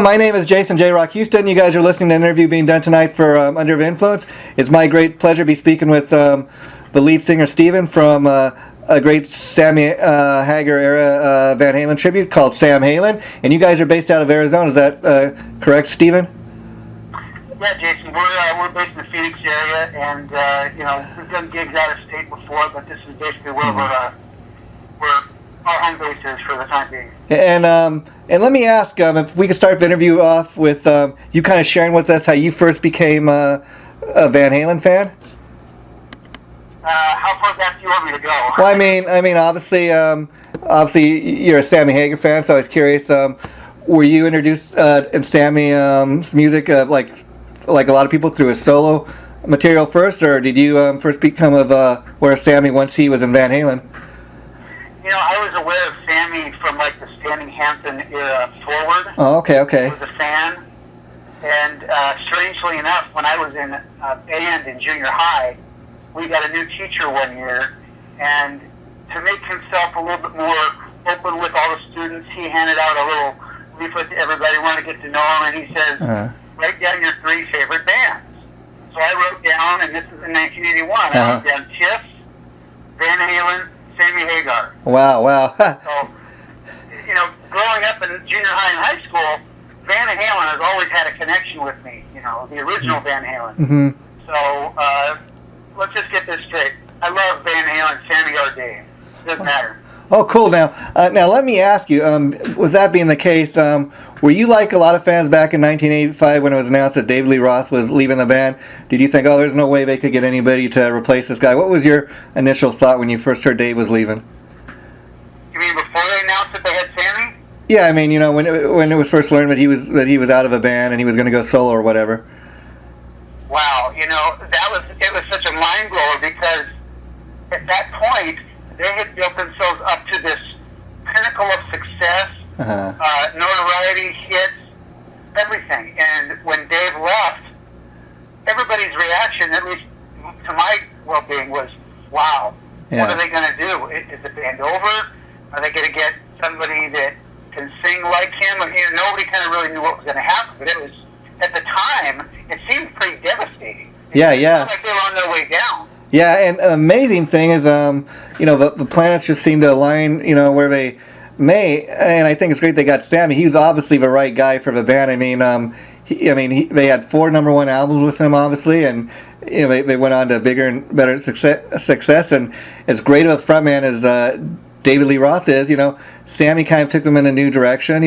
My name is Jason J. Rock Houston. You guys are listening to an interview being done tonight for Under the Influence. It's my great pleasure to be speaking with the lead singer Steven from a great Sammy Hagar Era Van Halen tribute called Sam Halen. And you guys are based out of Arizona. Is that correct, Steven? Yeah, Jason. We're based in the Phoenix area, and we've done gigs out of state before, but this is basically where our home base is for the time being. And let me ask if we could start the interview off with you kind of sharing with us how you first became a Van Halen fan. How far back do you want me to go? Well, I mean, obviously, you're a Sammy Hagar fan, so I was curious. Were you introduced in Sammy's music like a lot of people through his solo material first, or did you first become aware of Sammy once he was in Van Halen? I was aware of Sammy from like the Standing Hampton era forward. Oh, okay. I was a fan, and strangely enough, when I was in a band in junior high, we got a new teacher one year, and to make himself a little bit more open with all the students, he handed out a little leaflet to everybody, wanted to get to know him, and he says, write down your 3 favorite bands. So I wrote down, and this is in 1981, I wrote down Kiss, Van Halen, Sammy Hagar. Wow. So, growing up in junior high and high school, Van Halen has always had a connection with me, the original Van Halen. Mm-hmm. So, let's just get this straight. I love Van Halen, Sammy or Dave. Doesn't matter. Oh, cool. Now let me ask you, with that being the case, were you like a lot of fans back in 1985 when it was announced that David Lee Roth was leaving the band? Did you think, there's no way they could get anybody to replace this guy? What was your initial thought when you first heard Dave was leaving? You mean before they announced that they had Sammy? Yeah, I mean, when it was first learned that he was out of a band and he was going to go solo or whatever. Wow, it was such a mind blower because at that point they had built themselves up to this pinnacle of success, notoriety, hits, everything. And when Dave left, everybody's reaction, at least to my well-being, was, wow, what are they going to do? Is the band over? Are they going to get somebody that can sing like him? Nobody kind of really knew what was going to happen, but it was, at the time, it seemed pretty devastating. It seemed like they were on their way down. Yeah, and an amazing thing is, the planets just seem to align, where they may, and I think it's great they got Sammy. He was obviously the right guy for the band. They had 4 #1 albums with him, obviously, and they went on to bigger and better success. And as great of a frontman as David Lee Roth is, Sammy kind of took them in a new direction.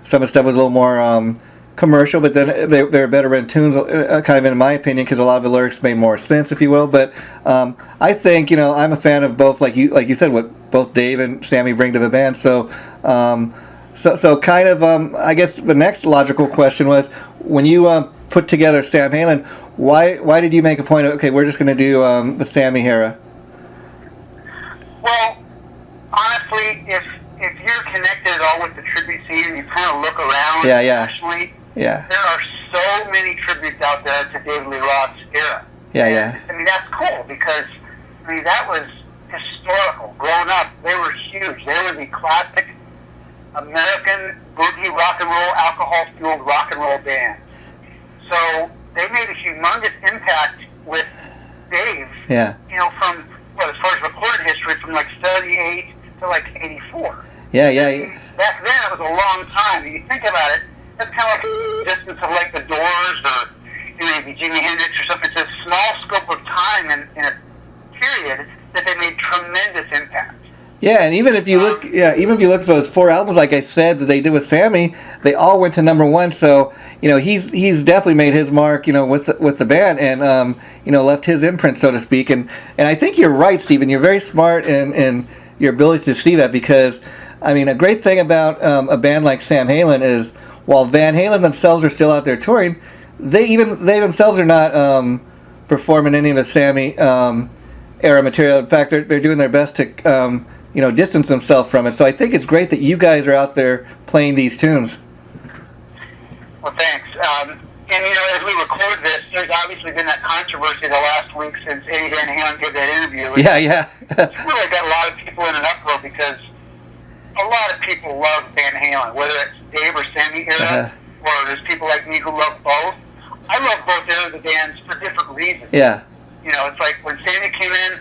Some of the stuff was a little more commercial, but then they were better written tunes, kind of in my opinion, because a lot of the lyrics made more sense, if you will. But I think I'm a fan of both, like you said, what both Dave and Sammy bring to the band. So kind of I guess the next logical question was, when you put together Sam Halen, why did you make a point of, okay, we're just going to do the Sammy era? Well, honestly, if you're connected at all with the tribute scene and you kind of look around nationally, there are so many tributes out there to David Lee Roth's era. That's cool because, that was historical. Growing up, they were huge. They were the classic American boogie rock and roll, alcohol-fueled rock and roll band. So they made a humongous impact with Dave, from, as far as recorded history, from like 78 to like 84. Back then, it was a long time. If you think about it, that's kind of like the distance of like the Doors or maybe Jimi Hendrix or something. It's a small scope of time in a period that they made tremendous impact. Yeah, and even if you look, at those 4 albums, like I said, that they did with Sammy, they all went to #1. So he's definitely made his mark, with the band, and left his imprint, so to speak. And I think you're right, Stephen. You're very smart in your ability to see that, because a great thing about a band like Sam Halen is, while Van Halen themselves are still out there touring, they themselves are not performing any of the Sammy era material. In fact, they're doing their best to distance themselves from it. So I think it's great that you guys are out there playing these tunes. Well, thanks. And as we record this, there's obviously been that controversy the last week since Eddie Van Halen did that interview. It's really got a lot of people in an uproar because a lot of people love Van Halen, whether it's Dave or Sammy era or who love both. I love both eras of the bands for different reasons. Yeah. You know, it's like when Sammy came in,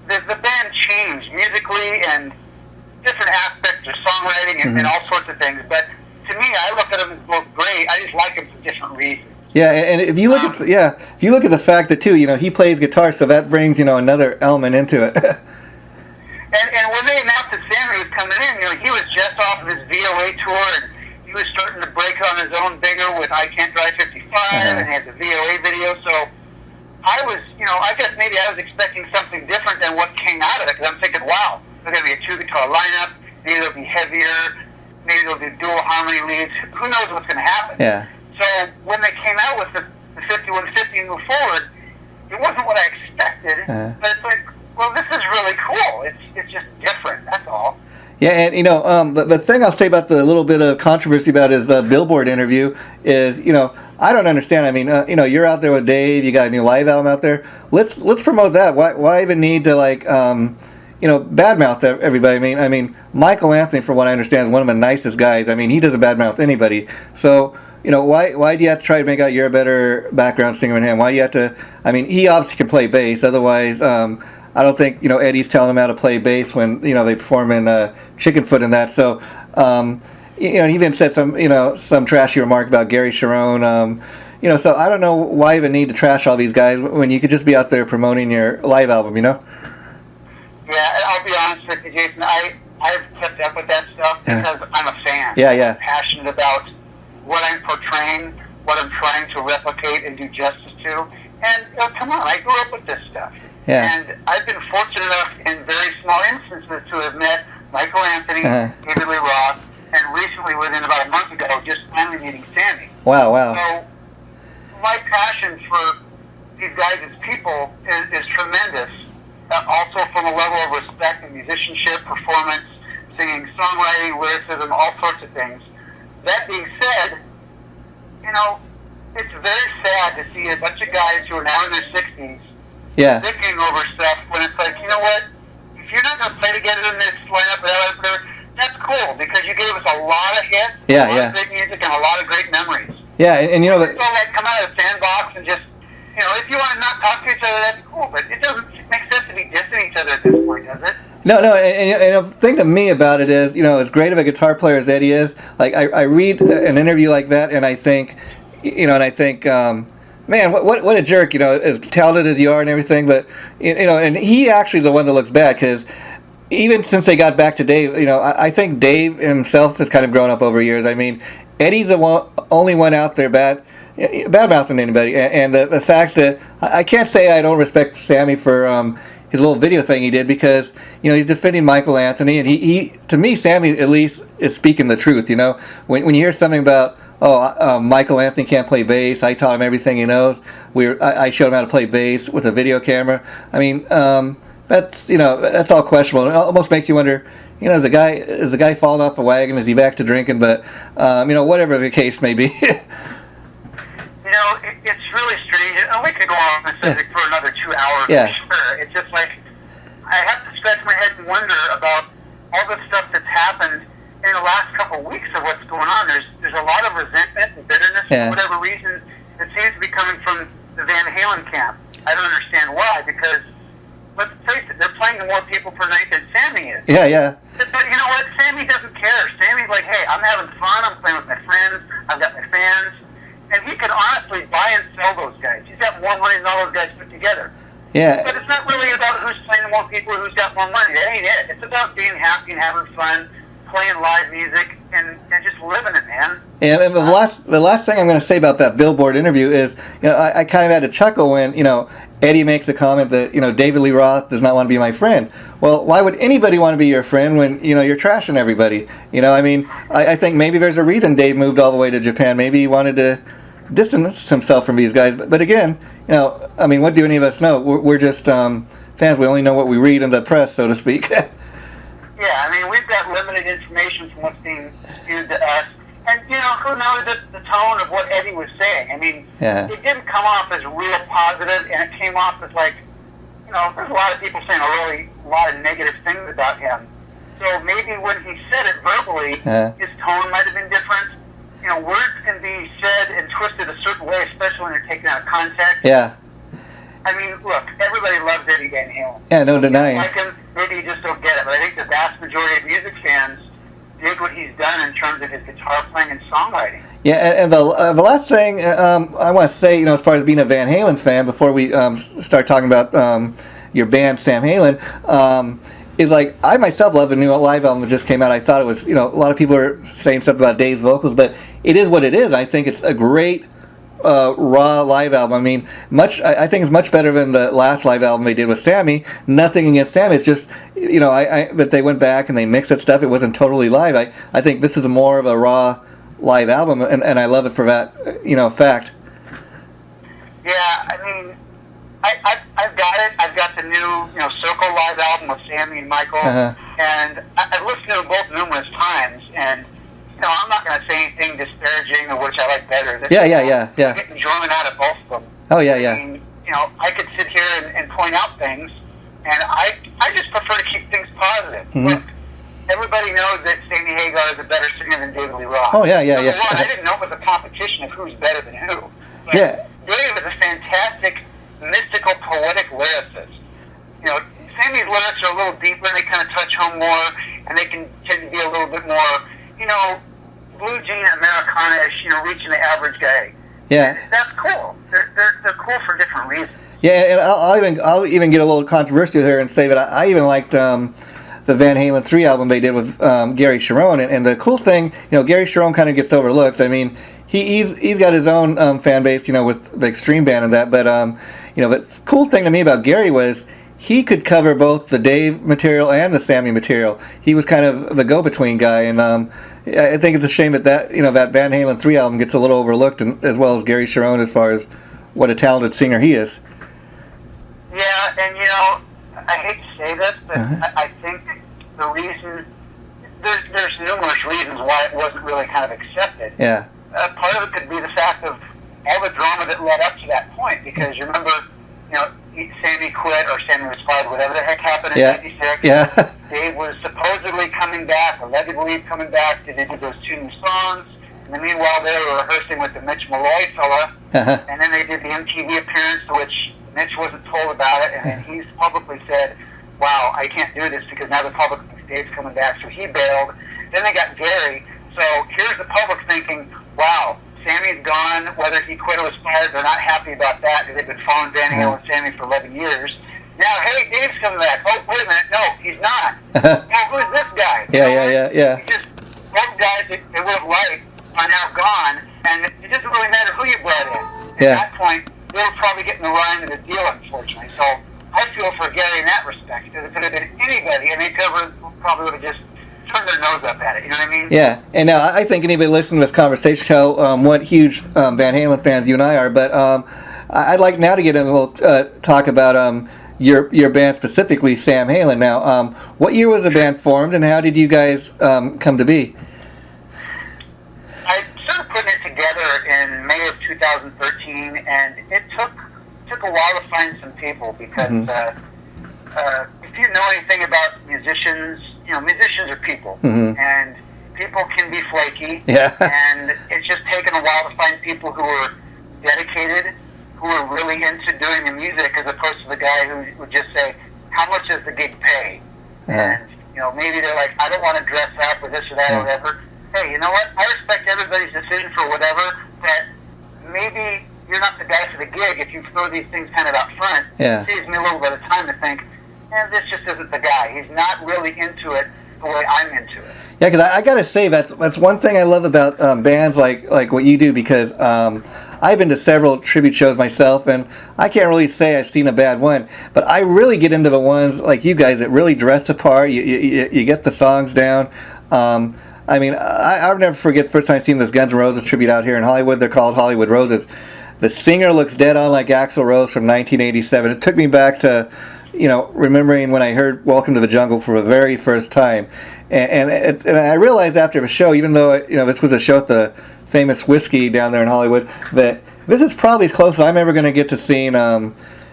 the band changed musically and different aspects of songwriting and all sorts of things. But to me, I look at them as both great. I just like them for different reasons. Yeah, and if you look at if you look at the fact that too, you know, he plays guitar, so that brings, you know, another element into it. and when they announced that Sammy was coming in, you know, he was just off of his VOA tour, and he was starting to break on his own bigger with I Can't Drive 55, and he had the VOA video. So I was, you know, I guess maybe I was expecting something different than what came out of it, because I'm thinking, wow, there's going to be a 2-guitar lineup, maybe they'll be heavier, maybe they'll do dual harmony leads. Who knows what's going to happen? Yeah. So when they came out with the 5150 and moved forward, it wasn't what I expected. But it's like, well, this is really cool. It's just different. That's all. Yeah, and you know, the thing I'll say about the little bit of controversy about his Billboard interview is, you know, I don't understand. I mean, you know, you're out there with Dave. You got a new live album out there. Let's promote that. Why even need to like, you know, badmouth everybody? I mean, Michael Anthony, from what I understand, is one of the nicest guys. I mean, he doesn't badmouth anybody. So, you know, why do you have to try to make out you're a better background singer than him? Why do you have to? I mean, he obviously can play bass. Otherwise, I don't think, you know, Eddie's telling him how to play bass when, you know, they perform in Chickenfoot and that. So, you know, he even said some trashy remark about Gary Sharon. You know, so I don't know why even need to trash all these guys when you could just be out there promoting your live album, you know? Yeah, I'll be honest with you, Jason. I've kept up with that stuff because I'm a fan. Yeah, yeah. I'm passionate about what I'm portraying, what I'm trying to replicate and do justice to. And come on, I grew up with this stuff. Yeah. And I've been fortunate enough in very small instances to have met Michael Anthony, David Lee Roth, and recently, within about a month ago, just finally meeting Sammy. Wow. So my passion for these guys as people is tremendous. Also from a level of respect and musicianship, performance, singing, songwriting, lyricism, all sorts of things. That being said, you know, it's very sad to see a bunch of guys who are now in their 60s thinking over stuff when it's like, you know what, if you're not going to play together in this lineup, whatever, that's cool because you gave us a lot of hits, a lot of great music, and a lot of great memories. Yeah, and you know, it's all like come out of the sandbox and just, you know, if you want to not talk to each other, that's cool, but it doesn't make sense to be dissing each other at this point, does it? No, and the thing to me about it is, you know, as great of a guitar player as Eddie is, like I read an interview like that, and I think, you know, man, what a jerk, you know, as talented as you are and everything, but, you know, and he actually is the one that looks bad, because even since they got back to Dave, you know, I think Dave himself has kind of grown up over years. I mean, Eddie's the only one out there bad-mouthing anybody, and the fact that, I can't say I don't respect Sammy for his little video thing he did, because, you know, he's defending Michael Anthony, and he to me, Sammy at least is speaking the truth, you know. When you hear something about, Michael Anthony can't play bass, I taught him everything he knows, I showed him how to play bass with a video camera, I mean, that's, you know, that's all questionable. It almost makes you wonder, you know, is the guy falling off the wagon, is he back to drinking, but, you know, whatever the case may be. You know, it's really strange, and we could go on this subject for another 2 hours, for sure. It's just like, I have to scratch my head and wonder about all the stuff that's happened in the last couple of weeks of what's going on. There's a lot of resentment and bitterness for whatever reason that seems to be coming from the Van Halen camp. I don't understand why, because, let's face it, they're playing to more people per night than Sammy is. Yeah. But you know what? Sammy doesn't care. Sammy's like, hey, I'm having fun, I'm playing with my friends, I've got my fans. And he could honestly buy and sell those guys. He's got more money than all those guys put together. Yeah. But it's not really about who's playing more people, who's got more money. That ain't it. It's about being happy and having fun, playing live music, and just living it, man. Yeah, and the last thing I'm going to say about that Billboard interview is, you know, I kind of had to chuckle when, you know, Eddie makes a comment that, you know, David Lee Roth does not want to be my friend. Well, why would anybody want to be your friend when, you know, you're trashing everybody? You know, I mean, I think maybe there's a reason Dave moved all the way to Japan. Maybe he wanted to distance himself from these guys, but again, you know, I mean, what do any of us know? We're just fans. We only know what we read in the press, so to speak. Yeah, I mean, we've got limited information from what's being spewed to us, and you know, who knows the tone of what Eddie was saying. I mean, it didn't come off as real positive, and it came off as like, you know, there's a lot of people saying a lot of negative things about him. So maybe when he said it verbally, his tone might have been different. You know, words can be said context. Yeah. I mean, look, everybody loves Eddie Van Halen. Yeah, no denying. Like him, maybe you just don't get it, but I think the vast majority of music fans dig what he's done in terms of his guitar playing and songwriting. Yeah, and the last thing I want to say, you know, as far as being a Van Halen fan, before we start talking about your band, Sam Halen, is like, I myself love the new live album that just came out. I thought it was, you know, a lot of people are saying something about Dave's vocals, but it is what it is. I think it's a great raw live album. I mean, I think it's much better than the last live album they did with Sammy. Nothing against Sammy. It's just, you know, but they went back and they mixed that stuff. It wasn't totally live. I think this is more of a raw live album, and I love it for that, you know, fact. Yeah, I mean, I've got it. I've got the new, you know, Circle live album with Sammy and Michael, and I've listened to them both numerous times, and you know, I'm not going to say anything disparaging or which I like better. Yeah. I'm getting enjoyment out of both of them. Oh, yeah. I mean, you know, I could sit here and point out things, and I just prefer to keep things positive. Mm-hmm. Look, everybody knows that Sammy Hagar is a better singer than David Lee Roth. Oh, yeah. Number one, I didn't know it was a competition of who's better than who. But Dave is a fantastic, mystical, poetic lyricist. You know, Sammy's lyrics are a little deeper, and they kind of touch home more, and they can tend to be a little bit more, you know, blue jean Americana-ish, you know, reaching the average guy. Yeah. That's cool. They're cool for different reasons. Yeah, and I'll even get a little controversial here and say that I even liked the Van Halen 3 album they did with Gary Sharon, and the cool thing, you know, Gary Sharon kind of gets overlooked. I mean, he's got his own fan base, you know, with the Extreme Band and that, but you know, the cool thing to me about Gary was he could cover both the Dave material and the Sammy material. He was kind of the go-between guy, and I think it's a shame that you know, that Van Halen 3 album gets a little overlooked, and, as well as Gary Sharon, as far as what a talented singer he is. Yeah, and you know, I hate to say this, but I think the reason, there's numerous reasons why it wasn't really kind of accepted. Yeah. Part of it could be the fact of all the drama that led up to that point, because you remember, you know, Sammy quit, or Sammy was fired, whatever the heck happened in '96. Yeah. Dave was supposedly coming back, allegedly coming back to do those 2 new songs. And then meanwhile, they were rehearsing with the Mitch Malloy fella, and then they did the MTV appearance, to which Mitch wasn't told about it, and then he's publicly said, wow, I can't do this because now the public thinks Dave's coming back, so he bailed. Then they got Gary, so here's the public thinking, wow, Sammy's gone, whether he quit or was fired, they're not happy about that, because they've been following Van Halen and Sammy for 11 years. Now, hey, Dave's coming back. Oh, wait a minute, no, he's not. Well, who's this guy? Yeah. Just, both guys that they would have liked are now gone, and it doesn't really matter who you brought in. At that point, they were probably getting the rhyme of the deal, unfortunately. So I feel for Gary in that respect, because it could have been anybody, and they probably would have just turned their nose up at it. You know what I mean? Yeah, and now I think anybody listening to this conversation know what huge Van Halen fans you and I are, but I'd like now to get in a little talk about your band, specifically Sam Halen. Now, what year was the band formed, and how did you guys come to be? I started putting it together in May of 2013, and it took a while to find some people, because if you know anything about musicians, you know, musicians are people, and people can be flaky, and it's just taken a while to find people who are dedicated, who are really into doing the music, as opposed to the guy who would just say, how much does the gig pay? And, you know, maybe they're like, I don't want to dress up or this or that or whatever. Hey, you know what? I respect everybody's decision for whatever, but maybe you're not the guy for the gig. If you throw these things kind of out front, it saves me a little bit of time to think, this just isn't the guy. He's not really into it the way I'm into it. Yeah, because I got to say, that's one thing I love about bands like what you do, because I've been to several tribute shows myself, and I can't really say I've seen a bad one, but I really get into the ones like you guys that really dress the part. You get the songs down. I mean, I'll never forget the first time I seen this Guns N' Roses tribute out here in Hollywood. They're called Hollywood Roses. The singer looks dead on like Axl Rose from 1987. It took me back to, you know, remembering when I heard Welcome to the Jungle for the very first time. And I realized after the show, even though, you know, this was a show at the famous Whiskey down there in Hollywood, that this is probably as close as I'm ever going to get to seeing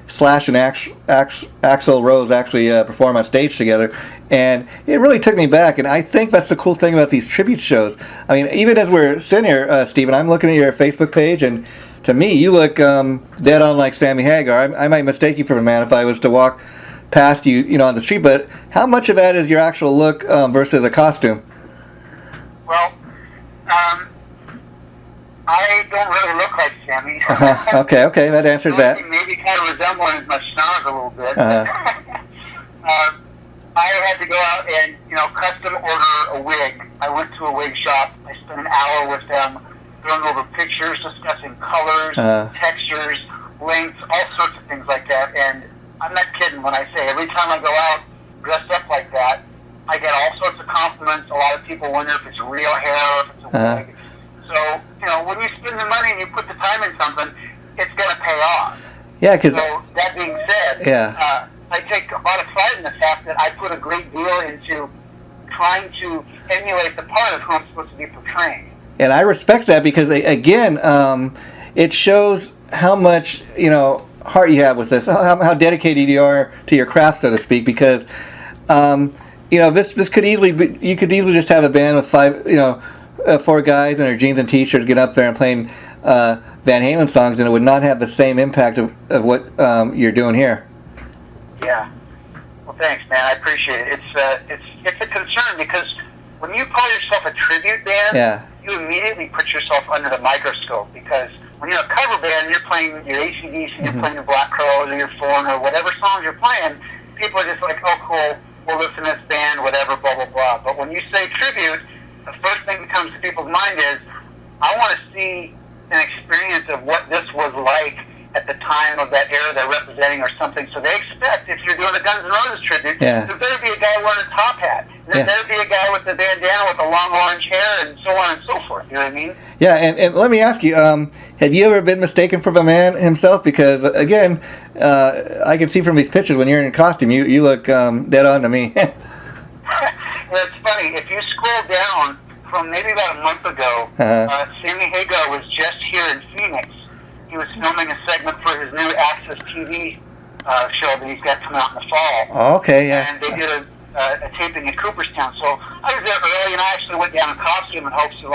Slash and Axl Rose actually perform on stage together. And it really took me back, and I think that's the cool thing about these tribute shows. I mean, even as we're sitting here, Stephen, I'm looking at your Facebook page, and to me, you look dead on like Sammy Hagar. I might mistake you for a man if I was to walk past you, on the street. But how much of that is your actual look versus a costume? Well, I don't really look like Sammy. Okay, that answers that. Maybe kind of resembling my snarls a little bit. I had to go out and, custom order a wig. I went to a wig shop. I spent an hour with them going over pictures, discussing colors, textures, lengths, all sorts of things like that. And I'm not kidding when I say every time I go out dressed up like that, I get all sorts of compliments. A lot of people wonder if it's real hair or if it's a wig. So, when you spend the money and you put the time in something, it's going to pay off. Yeah, because... So, that being said, I take a lot of pride in the fact that I put a great deal into trying to emulate the part of who I'm supposed to be portraying. And I respect that because, again, it shows how much, heart you have with this, how dedicated you are to your craft, so to speak, because, this could easily be, you could easily just have a band with 4 guys in their jeans and t-shirts get up there and playing Van Halen songs, and it would not have the same impact of what you're doing here. Yeah. Well, thanks, man. I appreciate it. It's a concern because when you call yourself a tribute band, you immediately put yourself under the microscope because when you're a cover band, you're playing your AC/DC, you're playing your Black Crowes or your Foreigner or whatever songs you're playing, people are just like, oh, cool, we'll listen to this band, whatever, blah, blah, blah. But when you say tribute, the first thing that comes to people's mind is, I want to see an experience of what this was like at the time of that era they're representing or something. So they expect, if you're doing a Guns N' Roses tribute, there better be a guy wearing a top hat. There better be a guy with a bandana with a long orange hair and so on and so forth. You know what I mean? Yeah, and let me ask you, have you ever been mistaken for the man himself? Because, again, I can see from these pictures when you're in costume, you look dead on to me. It's funny. If you scroll down from maybe about a month ago, Sammy Hagar was just here in Phoenix. He was filming a segment for his new Access TV show that he's got coming out in the fall. Oh, okay, yeah. And they did a taping in Cooperstown. So I was there early, and I actually went down in costume in hopes of,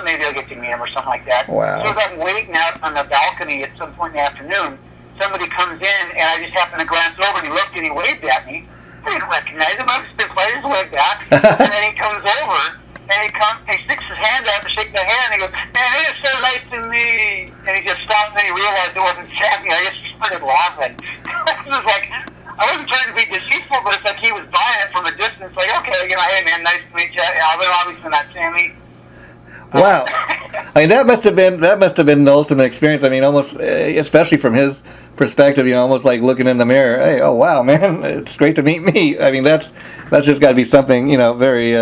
maybe I'll get to meet him or something like that. Wow. So as I'm waiting out on the balcony at some point in the afternoon, somebody comes in, and I just happened to glance over, and he looked, and he waved at me. I didn't recognize him. I was just playing his way back. And then he comes over, and he sticks his hand out to shake my hand, and he goes, man, it is so nice to meet. And he just stopped, and then he realized it wasn't Sammy. I just started laughing. It was like, I wasn't trying to be deceitful, but it's like he was buying it from a distance, like, okay, hey, man, nice to meet you. They're obviously not Sammy. Wow. I mean, that must have been the ultimate experience. I mean, almost, especially from his perspective, almost like looking in the mirror. Hey, oh wow, man, it's great to meet me. I mean, that's just got to be something, very,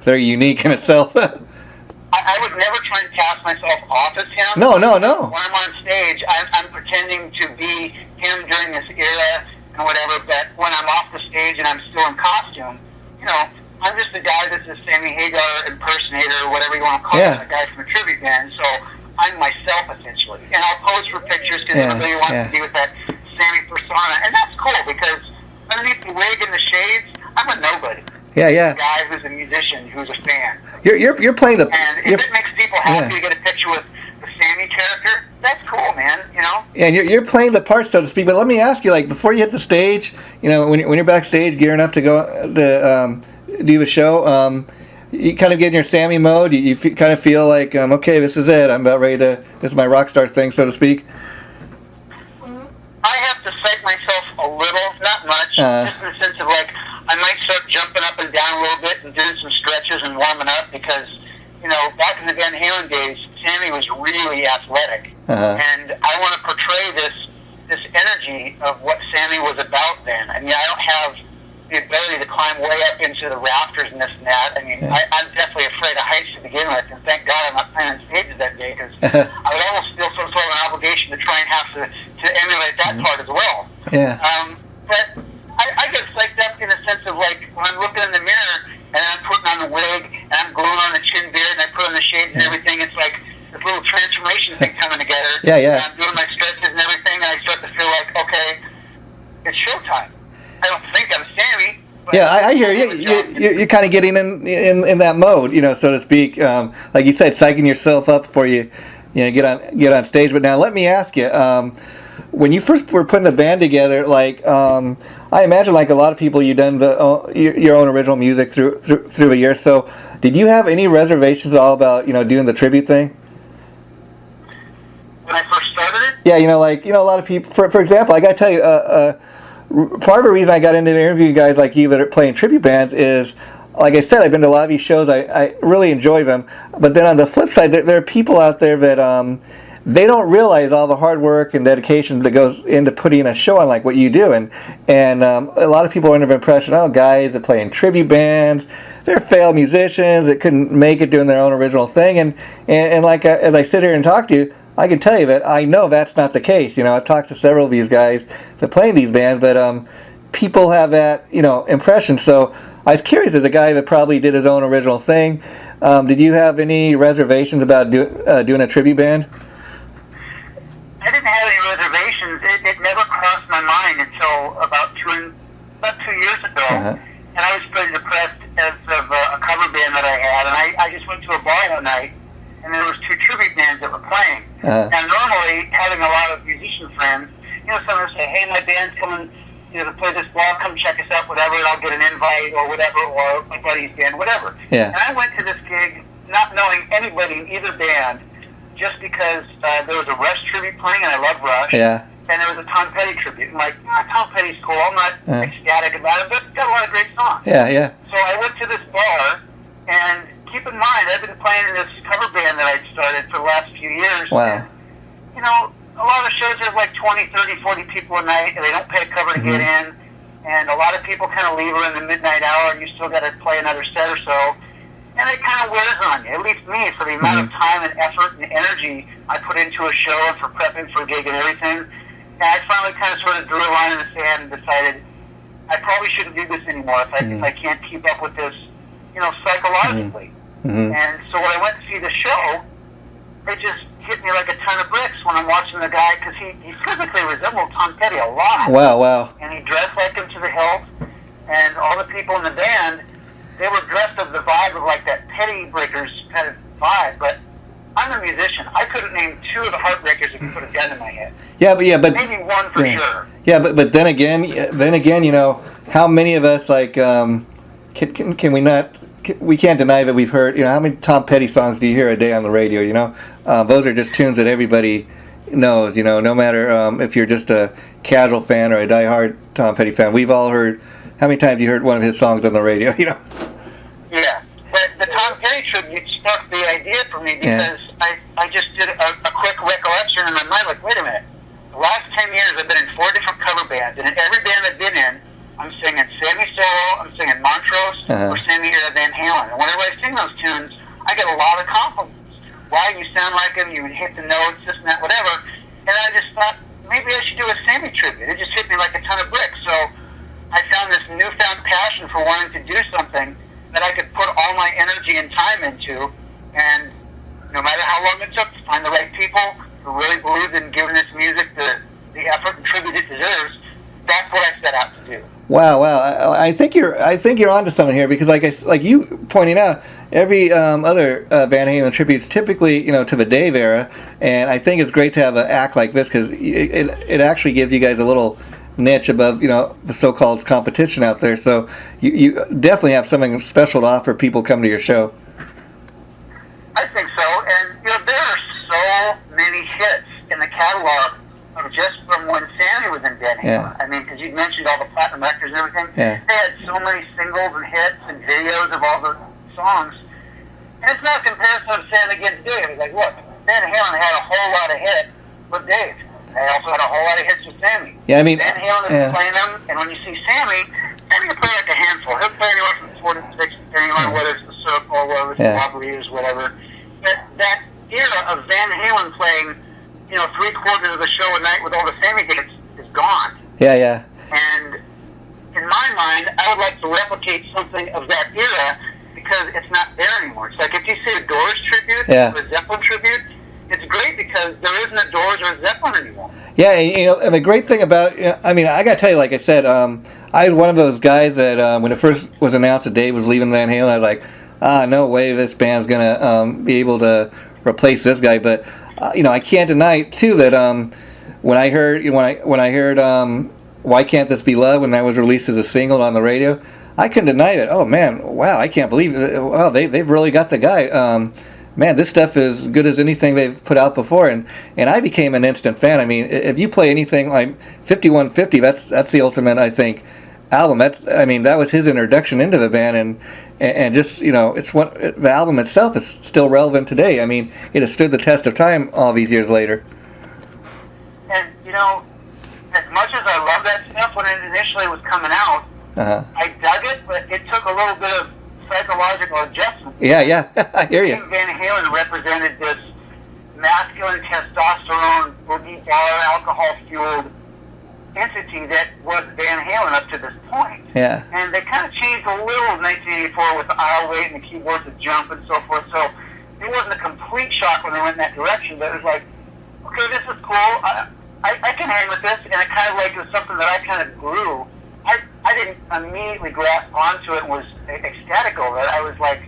very unique in itself. I would never try and cast myself off as him. No. When I'm on stage, I'm pretending to be him during this era and whatever. But when I'm off the stage and I'm still in costume, I'm just a guy that's a Sammy Hagar impersonator or whatever you want to call it, a guy from a tribute band. So I'm myself, essentially. And I'll pose for pictures because everybody wants to be with that Sammy persona. And that's cool because underneath the wig and the shades, I'm a nobody. Yeah. A guy who's a musician, who's a fan. You're playing the... And if it makes people happy to get a picture with the Sammy character, that's cool, man, Yeah, and you're playing the part, so to speak. But let me ask you, before you hit the stage, when you're backstage gearing up to go to... do a show, you kind of get in your Sammy mode. You kind of feel like, okay, this is it. I'm about ready to. This is my rock star thing, so to speak. I have to psych myself a little, not much, just in the sense of I might start jumping up and down a little bit and doing some stretches and warming up because, back in the Van Halen days, Sammy was really athletic, and I want to portray this energy of what Sammy was about then. I mean, I don't have the ability to climb way up into the rafters and this and that. I mean, I'm definitely afraid of heights to begin with, and thank God I'm not playing on stages that day because I would almost feel some sort of an obligation to try and have to emulate that part as well. Yeah. But I get psyched up in the sense of when I'm looking in the mirror and I'm putting on the wig and I'm gluing on the chin beard and I put on the shades and everything, it's like this little transformation thing coming together. Yeah. And I'm doing my stretches and everything, and I start to feel like, okay, it's showtime. I don't think I'm Sammy. Yeah, I hear you. You're kind of getting in that mode, so to speak. Like you said, psyching yourself up before you get on stage. But now let me ask you, when you first were putting the band together, like I imagine like a lot of people, you've done your own original music through the years. So did you have any reservations at all about doing the tribute thing? When I first started it? Yeah, a lot of people. For example, I got to tell you, part of the reason I got into interviewing guys like you that are playing tribute bands is, like I said, I've been to a lot of these shows. I really enjoy them. But then on the flip side, there are people out there that they don't realize all the hard work and dedication that goes into putting a show on like what you do. And a lot of people are under the impression, guys that play in tribute bands, they're failed musicians that couldn't make it doing their own original thing. And like as I sit here and talk to you, I can tell you that I know that's not the case. I've talked to several of these guys that play in these bands, but people have that, impression. So I was curious, as a guy that probably did his own original thing, did you have any reservations about doing a tribute band? I didn't have any reservations. It never crossed my mind until about 2 years ago. Uh-huh. And I was pretty depressed as of a cover band that I had. And I just went to a bar one night, and there was 2 tribute bands that were playing. Uh-huh. And normally, having a lot of musician friends, someone would say, hey, my band's coming to play this bar, come check us out, whatever, and I'll get an invite or whatever, or my buddy's band, whatever. Yeah. And I went to this gig not knowing anybody in either band, just because there was a Rush tribute playing, and I love Rush. Yeah. And there was a Tom Petty tribute. I'm like, Tom Petty's cool. I'm not ecstatic about it, but it's got a lot of great songs. Yeah, yeah. So I went to this bar, and keep in mind, I've been playing in this cover band that I'd started for the last few years. Wow. And, a lot of shows have like 20, 30, 40 people a night, and they don't pay a cover to get in. And a lot of people kind of leave around the midnight hour, and you still got to play another set or so. And it kind of wears on you, at least me, for the amount of time and effort and energy I put into a show and for prepping for a gig and everything. And I finally kind of sort of drew a line in the sand and decided I probably shouldn't do this anymore if I can't keep up with this, psychologically. And so when I went to see the show, it just hit me like a ton of bricks when I'm watching the guy, because he physically resembled Tom Petty a lot. Wow. And he dressed like him to the hilt, and all the people in the band, they were dressed of the vibe of like that Petty Breakers kind of vibe, but I'm a musician. I couldn't name 2 of the Heartbreakers if you put a gun in my head. Yeah, but maybe one for sure. Yeah, but then again, how many of us can we not? We can't deny that we've heard. How many Tom Petty songs do you hear a day on the radio? Those are just tunes that everybody knows. No matter if you're just a casual fan or a diehard Tom Petty fan. We've all heard. How many times you heard one of his songs on the radio? Yeah, but the Tom Petty tribute sparked the idea for me because I just did a quick recollection in my mind. Like, wait a minute. The last 10 years, I've been in 4 different cover bands, and in every band I've been in, I'm singing Sammy solo, I'm singing Montrose, or Sammy Era Van Halen. And whenever I sing those tunes, I get a lot of compliments. Why, you sound like him, you would hit the notes, this and that, whatever. And I just thought, maybe I should do a Sammy tribute. It just hit me like a ton of bricks. So I found this newfound passion for wanting to do something that I could put all my energy and time into. And no matter how long it took to find the right people who really believed in giving this music the effort and tribute it deserves, that's what I set out to do. Wow! I think you're onto something here, because like you pointing out, every other Van Halen tributes typically to the Dave era, and I think it's great to have an act like this because it actually gives you guys a little niche above the so-called competition out there. So you definitely have something special to offer people coming to your show. I think so, and there are so many hits in the catalog just from when Sammy was in Van Halen. Yeah. I mean, because you mentioned all the platinum records and everything. Yeah. They had so many singles and hits and videos of all the songs. And it's not a comparison of Sam against Dave. It's like, look, Van Halen had a whole lot of hits with Dave. They also had a whole lot of hits with Sammy. Yeah, I mean, Van Halen is playing them, and when you see Sammy will play like a handful. He'll play anywhere from 4 to 6, depending on whether it's the circle or whether it's the Wobbly or whatever. But that era of Van Halen playing 3/4 of the show a night with all the Sammy hits is gone. Yeah. And in my mind, I would like to replicate something of that era because it's not there anymore. It's like if you see a Doors tribute or a Zeppelin tribute, it's great because there isn't a Doors or a Zeppelin anymore. Yeah, and the great thing about, I mean, I got to tell you, like I said, I was one of those guys that when it first was announced that Dave was leaving Van Halen, I was like, no way this band's going to be able to replace this guy. But I can't deny too that when I heard Why Can't This Be Love, when that was released as a single on the radio, I couldn't deny it. Oh man, wow, I can't believe it. Wow, they've really got the guy. Man, this stuff is good as anything they've put out before, and I became an instant fan. I mean, if you play anything like 5150, that's the ultimate, I think, album. That was his introduction into the band, and just it's the album itself is still relevant today. I mean, it has stood the test of time all these years later. And as much as I love that stuff when it initially was coming out, I dug it, but it took a little bit of psychological adjustment. Yeah, I hear you. Van Halen represented this masculine testosterone, boogie bar, alcohol-fueled entity that was Van Halen up to this point. Yeah. And they kind of changed a little in 1984 with the aisle weight and the keyboards that jump and so forth. So it wasn't a complete shock when they went in that direction, but it was like, okay, this is cool. I can hang with this, and I kind of like it was something that I kind of grew. I didn't immediately grasp onto it and was ecstatic over it. I was like,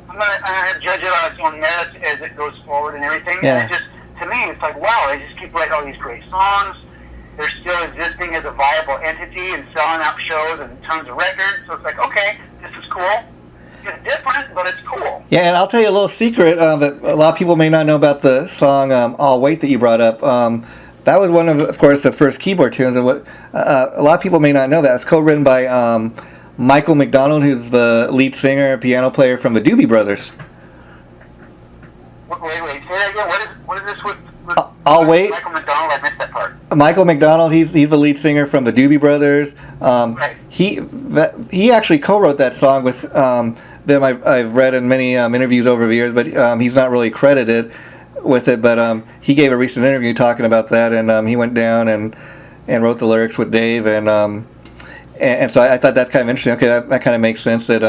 I'm gonna judge it on its own merits as it goes forward and everything. Yeah. And it just, to me, it's like, wow, they just keep writing all these great songs. They're still existing as a viable entity and selling out shows and tons of records. So it's like, okay, this is cool. It's different, but it's cool. Yeah, and I'll tell you a little secret that a lot of people may not know about the song "I'll Wait" that you brought up. That was one of course, the first keyboard tunes, and what a lot of people may not know, that it's co-written by Michael McDonald, who's the lead singer and piano player from the Doobie Brothers. Wait, say that again. What is this with I'll Wait. Michael McDonald? I missed that part. Michael McDonald, he's the lead singer from the Doobie Brothers. Right. He actually co-wrote that song with them. I've read in many interviews over the years, but he's not really credited with it. But he gave a recent interview talking about that, and he went down and wrote the lyrics with Dave, and so I thought that's kind of interesting. Okay, that kind of makes sense. That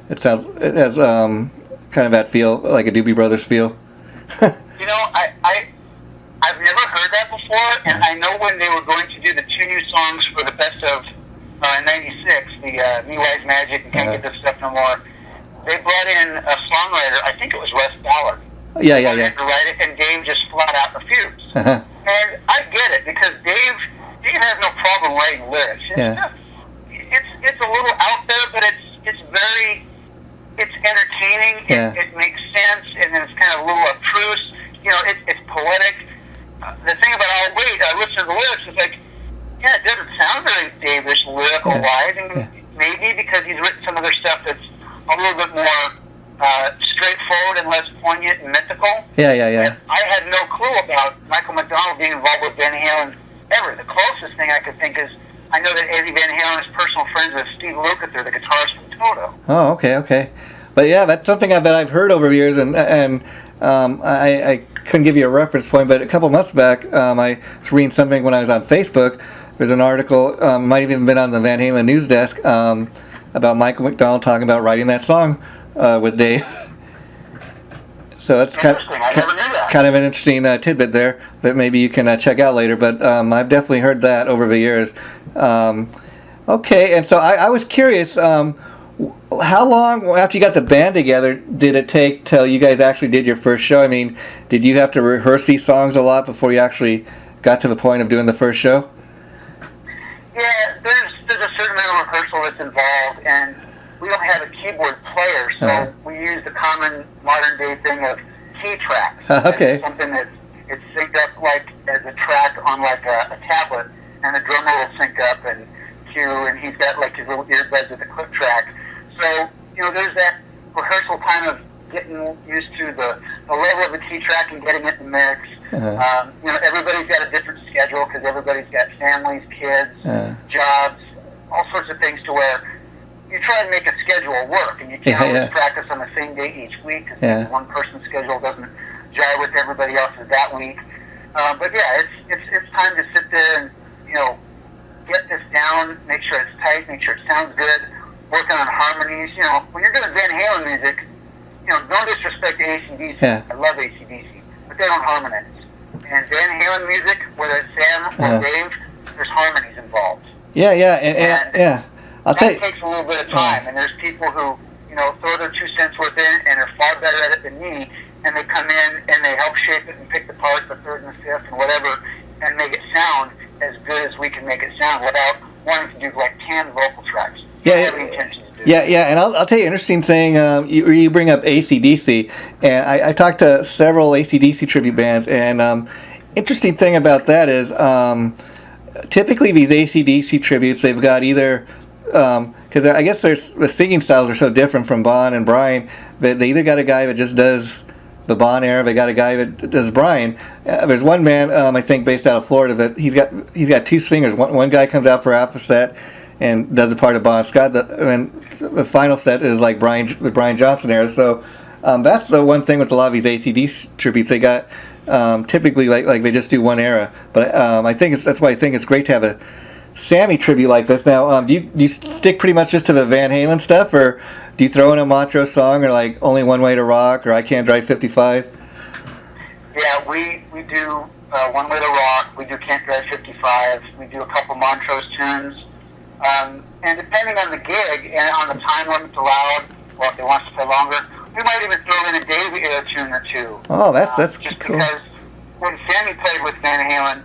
it has kind of that feel, like a Doobie Brothers feel. I've never heard that before, and I know when they were going to do the two new songs for the best of '96, the Me Wise Magic and Can't Get This Stuff No More, they brought in a songwriter. I think it was Russ Ballard. Yeah. To write it, and Dave just flat out refused. And I get it, because Dave has no problem writing lyrics. It's a little out there, but it's entertaining. Yeah. It makes sense, and then it's kind of a little obtruse. It's poetic. The thing about "I'll Wait," I listen to the lyrics, it's like, it doesn't sound very Dave-ish lyrical-wise, and maybe because he's written some other stuff that's a little bit more straightforward and less poignant and mythical. Yeah. And I had no clue about Michael McDonald being involved with Van Halen ever. The closest thing I could think is, I know that Eddie Van Halen is personal friends with Steve Lukather, the guitarist from Toto. Oh, okay. But yeah, that's something that I've heard over the years, and I couldn't give you a reference point, but a couple months back, I was reading something when I was on Facebook. There's an article, might have even been on the Van Halen news desk, about Michael McDonald talking about writing that song with Dave. So that's kind of an interesting tidbit there that maybe you can check out later. But I've definitely heard that over the years. Okay, and so I was curious, how long after you got the band together did it take till you guys actually did your first show? I mean, did you have to rehearse these songs a lot before you actually got to the point of doing the first show? Yeah, there's a certain amount of rehearsal that's involved, and we don't have a keyboard player, so we use the common modern day thing of key tracks. Okay. Something that it's synced up like as a track on like a tablet, and the drummer will sync up and cue, and he's got like his little earbuds with the click track. So, there's that rehearsal time of getting used to the level of the key track and getting it in the mix. Everybody's got a different schedule because everybody's got families, kids, jobs, all sorts of things, to where you try and make a schedule work, and you can't always practice on the same day each week because one person's schedule doesn't jive with everybody else's that week. But yeah, it's time to sit there and get this down, make sure it's tight, make sure it sounds good, working on harmonies. When you're doing Van Halen music, no disrespect to AC/DC. I love AC/DC, but they don't harmonize. And Van Halen music, whether it's Sam or Dave, there's harmonies involved. And I'll tell you, that takes a little bit of time, and there's people who, throw their 2 cents worth in and are far better at it than me, and they come in and they help shape it and pick the parts, the third and the fifth, and whatever, and make it sound as good as we can make it sound without wanting to do like 10 vocal tracks. And I'll tell you an interesting thing. You bring up AC/DC, and I talked to several AC/DC tribute bands, and interesting thing about that is typically these AC/DC tributes, they've got either because I guess the singing styles are so different from Bon and Brian, but they either got a guy that just does the Bon era, they got a guy that does Brian. There's one man I think based out of Florida, but he's got two singers. One guy comes out for Alpha Set and does the part of Bon Scott, and the final set is like the Brian Johnson era. So that's the one thing with a lot of these AC/DC tributes. They got typically like they just do one era. But I think that's why I think it's great to have a Sammy tribute like this. Now, do you stick pretty much just to the Van Halen stuff, or do you throw in a Montrose song, or like Only One Way to Rock, or I Can't Drive 55? Yeah, we do One Way to Rock. We do Can't Drive 55. We do a couple Montrose tunes. And depending on the gig and on the time limits allowed, well, if they want us to play longer, we might even throw in a Davey era tune or two. Oh, that's just cool. Because when Sammy played with Van Halen,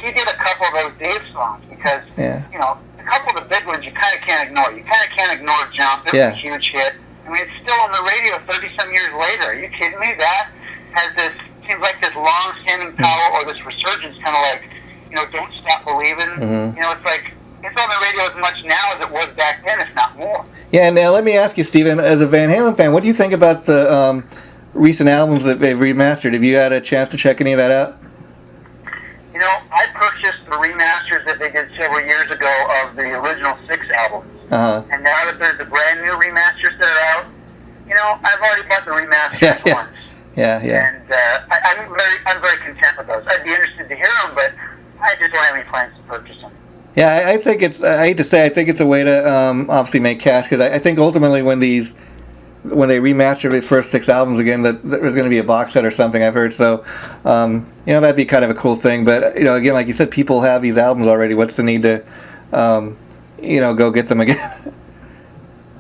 he did a couple of those Dave songs because, a couple of the big ones you kind of can't ignore. You kind of can't ignore Jump. It was a huge hit. I mean, it's still on the radio 30-some years later. Are you kidding me? That has seems like this long-standing power or this resurgence, kind of like, Don't Stop Believing. Mm-hmm. It's like, it's on the radio as much now as it was back then, if not more. Yeah, now let me ask you, Stephen, as a Van Halen fan, what do you think about the recent albums that they've remastered? Have you had a chance to check any of that out? I purchased the remasters that they did several years ago of the original 6 albums. Uh-huh. And now that there's the brand new remasters that are out, I've already bought the remasters once. Yeah. And I'm very content with those. I'd be interested to hear them, but I just don't have any plans to purchase them. Yeah, I think I hate to say, I think it's a way to obviously make cash, because I think ultimately when they remaster the first 6 albums again, that there's going to be a box set or something, I've heard. So, that'd be kind of a cool thing. But, again, like you said, people have these albums already. What's the need to, go get them again?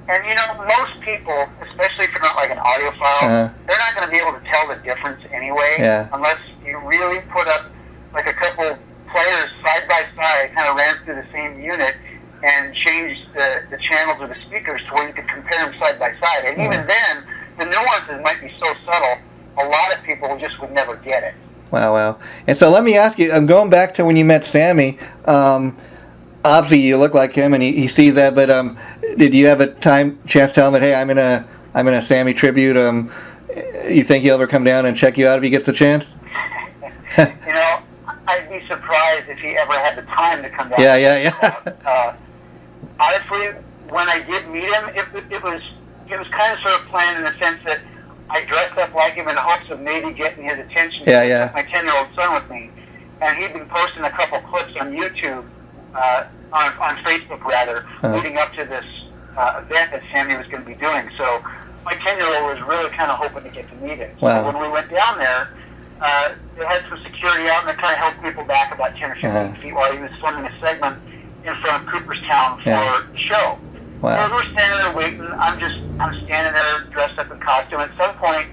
And, most people, especially if you're not like an audiophile, they're not going to be able to tell the difference anyway, unless you really put up like a couple players side by side, kind of ran through the same unit and changed the channels of the speakers to where you could compare them side by side. And even then, the nuances might be so subtle, a lot of people just would never get it. Wow. And so let me ask you, I'm going back to when you met Sammy. Obviously, you look like him, and he sees that. But did you have a chance to tell him that, hey, I'm in a Sammy tribute? You think he'll ever come down and check you out if he gets the chance? I'd be surprised if he ever had the time to come down. Yeah. Honestly, when I did meet him, it was kind of sort of planned in the sense that I dressed up like him in hopes of maybe getting his attention. Yeah. My 10-year-old son with me, and he'd been posting a couple clips on YouTube, on Facebook rather, leading up to this event that Sammy was going to be doing. So my 10-year-old was really kind of hoping to get to meet him. Wow. So when we went down there, they had some security out, and they kind of held people back about 10 or 15 feet while he was filming a segment in front of Cooperstown for the show. Wow. And we're standing there waiting. I'm standing there dressed up in costume. At some point,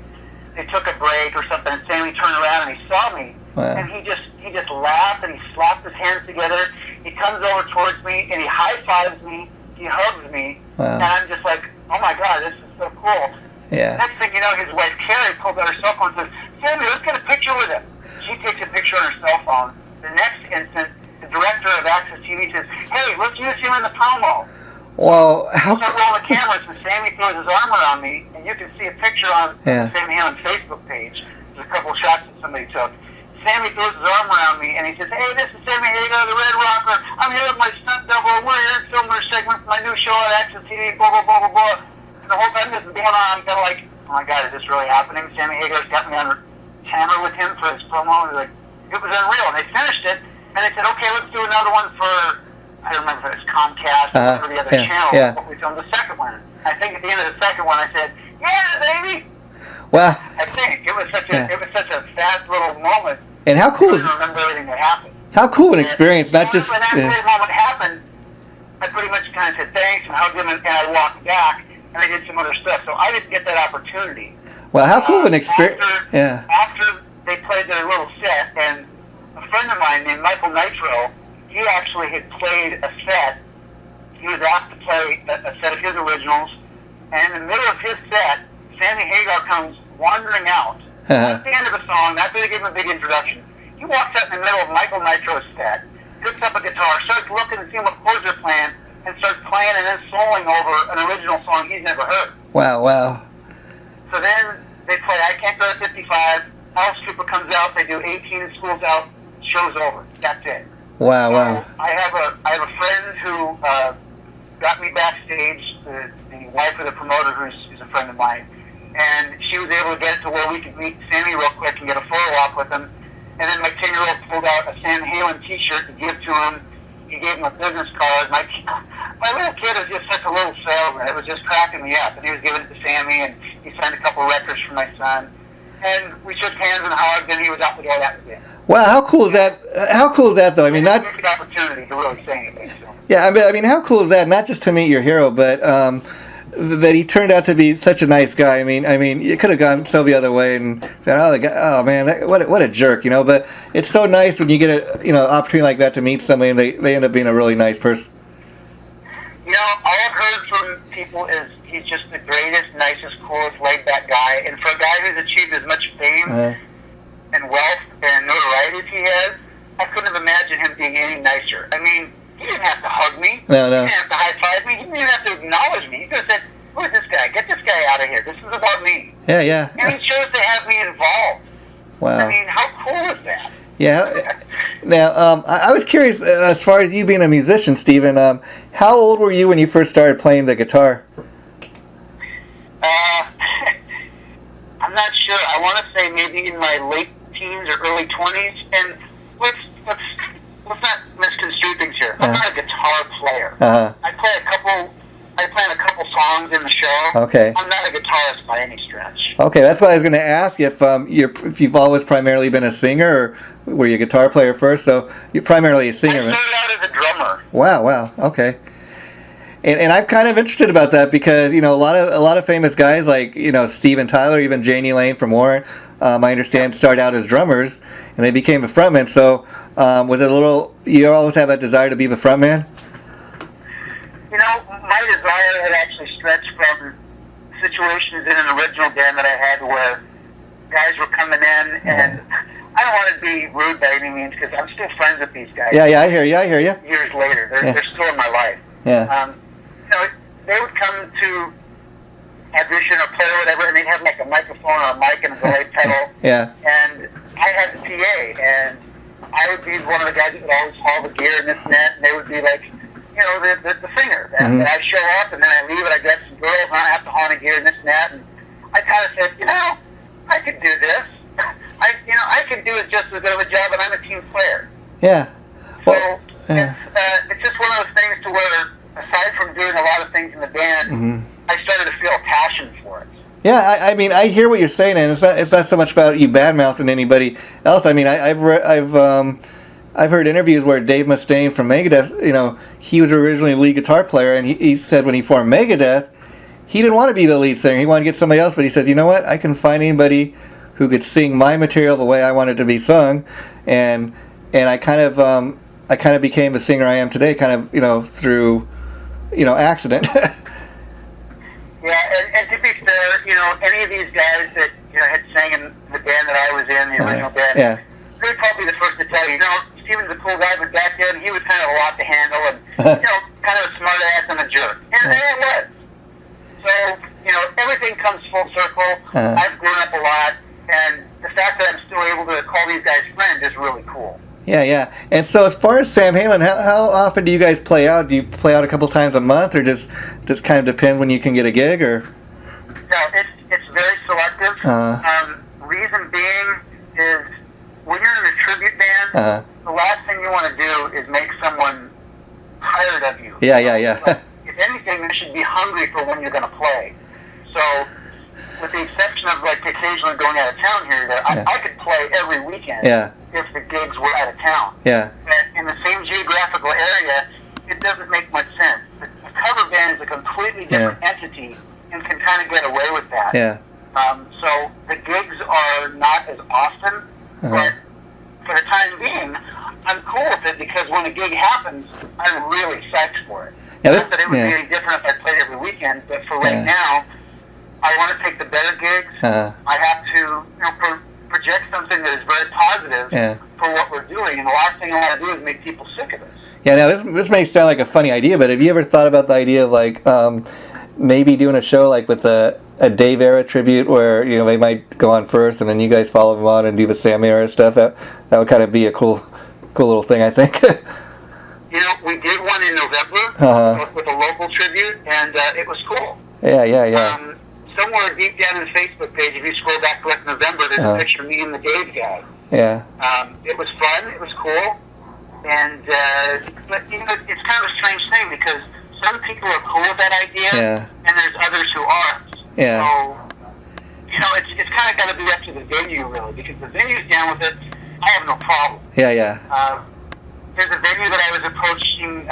they took a break or something, and Sammy turned around and he saw me, and he just laughed and he slapped his hands together. He comes over towards me and he high fives me. He hugs me, and I'm just like, oh my God, this is so cool. Yeah. Next thing you know, his wife Carrie pulls out her cell phone and says, Sammy, let's get a picture with him. She takes a picture on her cell phone. The next instant, the director of Access TV says, hey, let's use him in the promo. Well, how... So roll the cameras, and Sammy throws his arm around me, and you can see a picture on the Sammy Halen Facebook page. There's a couple of shots that somebody took. Sammy throws his arm around me, and he says, hey, this is Sammy Hagar, the Red Rocker. I'm here with my stunt double. We're here filming a segment for my new show on Access TV, blah, blah, blah, blah, blah. And the whole time this is going on, I'm kind of like, oh my God, is this really happening? Sammy Hagar's got me on camera with him for his promo. And like, it was unreal. And they finished it, and they said, okay, let's do another one for, I don't remember if it was Comcast or for the other channel. Yeah. We filmed the second one. I think at the end of the second one, I said, yeah, baby. Well, I think it was such a fast little moment. And how cool is I remember everything that happened. How cool an experience, not just... When that moment happened, I pretty much kind of said thanks and hugged him, and I walked back, and I did some other stuff. So I didn't get that opportunity. Well, how cool of an experience. After they played their a little set, and a friend of mine named Michael Nitro, he actually had played a set. He was asked to play a set of his originals, and in the middle of his set, Sammy Hagar comes wandering out. At the end of the song, after they give him a big introduction, he walks out in the middle of Michael Nitro's set, picks up a guitar, starts looking and seeing what chords they're playing, and starts playing and then soloing over an original song he's never heard. Wow. So then they play I Can't Go to 55, Alice Cooper comes out, they do 18 and School's Out, show's over. That's it. Wow. I have a friend who got me backstage, the wife of the promoter who's a friend of mine, and she was able to get it to where we could meet Sammy real quick and get a photo op with him. And then my 10-year-old pulled out a Sam Halen T-shirt to give to him. He gave him a business card. My little kid is just such a little salesman. It was just cracking me up. And he was giving it to Sammy, and he signed a couple records for my son. And we shook hands and hugged, and he was out the door. That was it. Wow, how cool is that? How cool is that, though? I mean, not a good opportunity to really say anything. So. Yeah, I mean, how cool is that? Not just to meet your hero, but he turned out to be such a nice guy. I mean, you could have gone so the other way and said, "Oh man, what a jerk," you know. But it's so nice when you get a opportunity like that to meet somebody, and they end up being a really nice person. You know, all I've heard from people is he's just the greatest, nicest, coolest, laid-back guy. And for a guy who's achieved as much fame and wealth and notoriety as he has, I couldn't have imagined him being any nicer. I mean, he didn't have to hug me. No. He didn't have to high-five me. He didn't even have to acknowledge me. He could have said, "Who is this guy? Get this guy out of here. This is about me." Yeah. And he chose to have me involved. Wow. I mean, how cool is that? Yeah. Now, I was curious, as far as you being a musician, Stephen, how old were you when you first started playing the guitar? I'm not sure. I want to say maybe in my late teens or early 20s. And let's not misconstrue things here. I'm not a guitar player. I play a couple songs in the show. Okay. I'm not a guitarist by any stretch. Okay, that's what I was going to ask, if you've always primarily been a singer, or were you a guitar player first? So you're primarily a singer. I started out as a drummer. Wow. Okay. And I'm kind of interested about that because a lot of famous guys like Steven Tyler, even Janie Lane from Warren, I understand started out as drummers and they became a frontman. So was it you always have that desire to be the frontman? My desire had actually stretched from situations in an original band that I had where guys were coming in, and I don't want to be rude by any means because I'm still friends with these guys. Yeah, I hear you. Years later, they're still in my life. Yeah. They would come to audition or play or whatever, and they'd have like a microphone or a mic and a delay pedal. Yeah. And I had the PA, and I would be one of the guys that would always haul the gear and this and that, and they would be like, the singer. And I'd show up, and then I'd leave, and I'd get some girls, and I'd have to haul the gear and this and that. And I kind of said, I could do this. I could do it just as good of a job, and I'm a team player. Yeah. Well, so it's just one of those things to where, aside from doing a lot of things in the band, I started to feel a passion for it. Yeah, I mean, I hear what you're saying, and it's not so much about you badmouthing anybody else. I mean, I've heard interviews where Dave Mustaine from Megadeth, he was originally a lead guitar player, and he said when he formed Megadeth, he didn't want to be the lead singer. He wanted to get somebody else, but he says, you know what? I can find anybody who could sing my material the way I want it to be sung, and I kind of became the singer I am today, kind of through accident. Yeah, and to be fair, any of these guys that had sang in the band that I was in, the original band, they're probably the first to tell you, Steven's a cool guy, but back then he was kind of a lot to handle and kind of a smart ass and a jerk, and there it was. So everything comes full circle. I've grown up a lot, and the fact that I'm still able to call these guys friends is really cool. Yeah. And so as far as Sam Halen, how often do you guys play out? Do you play out a couple times a month, or just kind of depend when you can get a gig, or? No, it's very selective. Reason being is when you're in a tribute band, the last thing you want to do is make someone tired of you. Yeah. If anything, they should be hungry for when you're going to play. So, with the exception of occasionally going out of town here, I could play every weekend. Yeah. If the gigs were out of town. Yeah. But in the same geographical area, it doesn't make much sense. The cover band is a completely different entity and can kind of get away with that. Yeah. So the gigs are not as often, But for the time being, I'm cool with it because when a gig happens, I'm really psyched for it. Not that it would be any different if I played every weekend, but for right now, I want to take the better gigs. I have to project something that is very positive for what we're doing, and the last thing I want to do is make people sick of this. Yeah, now this may sound like a funny idea, but have you ever thought about the idea of like maybe doing a show like with a Dave Era tribute where they might go on first and then you guys follow them on and do the Sammy Era stuff? That would kind of be a cool little thing, I think. We did one in November with a local tribute, and it was cool. Yeah. Somewhere deep down in the Facebook page, if you scroll back to like November, there's a picture of me and the Dave guy. Yeah. It was fun. It was cool. And but it's kind of a strange thing because some people are cool with that idea, and there's others who aren't. Yeah. So it's kind of got to be up to the venue really, because the venue's down with it. I have no problem. Yeah. There's a venue that I was approaching.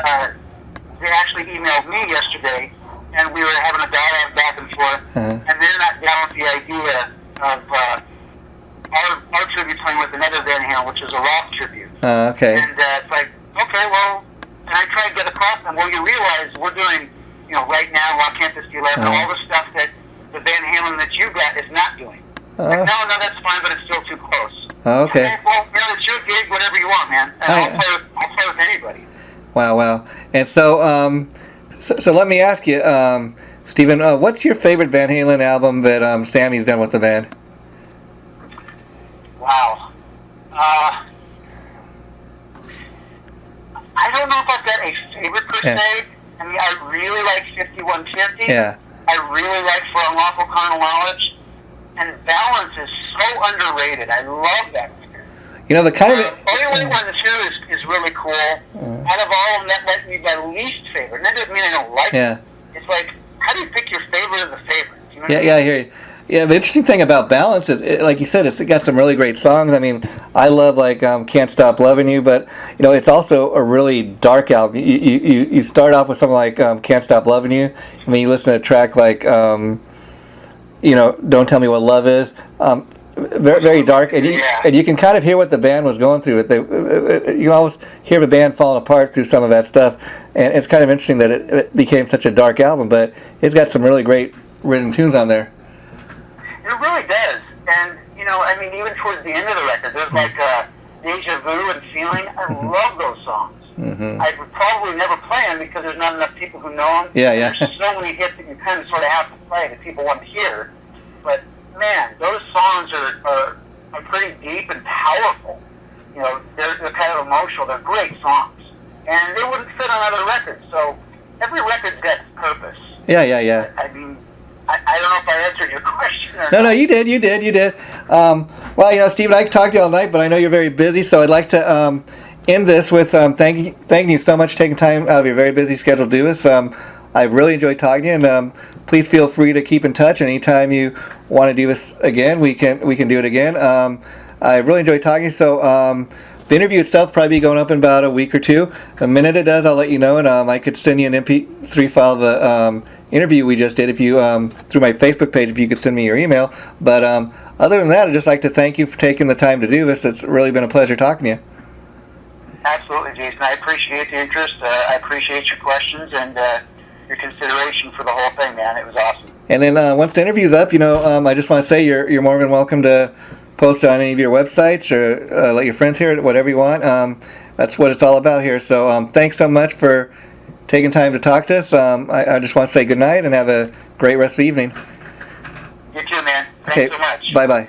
They actually emailed me yesterday, and we were having a dialogue back and forth, and they're not down with the idea of our tribute playing with another Van Halen, which is a rock tribute. Okay. And it's like, okay, well, and I tried to get across them. Well, you realize we're doing, right now, Rock Campus 11, all the stuff that the Van Halen that you got is not doing. Like, no, that's fine, but it's still too close. Okay. Well, it's your gig, whatever you want, man. And I'll play with anybody. Wow. And so, so let me ask you, Stephen, what's your favorite Van Halen album that Sammy's done with the band? Wow. I don't know if I've got a favorite per se. I mean, I really like 5150. Yeah. I really like For Unlawful Carnal Knowledge. And Balance is so underrated. I love that record. The kind of... Only One and Two is really cool. Out of all of them, that might be my least favorite. And that doesn't mean I don't like it. It's like, how do you pick your favorite of the favorites? You know what I mean? I hear you. Yeah, the interesting thing about Balance is, like you said, it's got some really great songs. I mean, I love like Can't Stop Loving You, but it's also a really dark album. You start off with something like Can't Stop Loving You, and then you listen to a track like Don't Tell Me What Love Is. Very, very dark, and you can kind of hear what the band was going through. You always hear the band falling apart through some of that stuff, and it's kind of interesting that it became such a dark album, but it's got some really great written tunes on there. It really does, and I mean, even towards the end of the record, there's like Deja Vu and Feeling. I love those songs. I would probably never play them because there's not enough people who know them. Yeah. There's so many hits that you kind of sort of have to play that people want to hear, but man, those songs are pretty deep and powerful. They're kind of emotional. They're great songs, and they wouldn't fit on other records. So every record's got its purpose. Yeah. I mean, I don't know if I answered your question or not. No, you did. Well, Stephen, I could talk to you all night, but I know you're very busy, so I'd like to end this with thanking you so much for taking time out of your very busy schedule to do this. I really enjoyed talking to you, and please feel free to keep in touch. Anytime you want to do this again, we can do it again. I really enjoyed talking to you. So the interview itself will probably be going up in about a week or two. The minute it does, I'll let you know, and I could send you an MP3 file of the interview we just did if you through my Facebook page if you could send me your email. But other than that, I'd just like to thank you for taking the time to do this. It's really been a pleasure talking to you. Absolutely, Jason. I appreciate the interest. I appreciate your questions and your consideration for the whole thing, man. It was awesome. And then once the interview's up, I just want to say you're more than welcome to post it on any of your websites or let your friends hear it, whatever you want. That's what it's all about here. So thanks so much for taking time to talk to us. I just want to say good night and have a great rest of the evening. You too, man. Thanks so much. Bye-bye.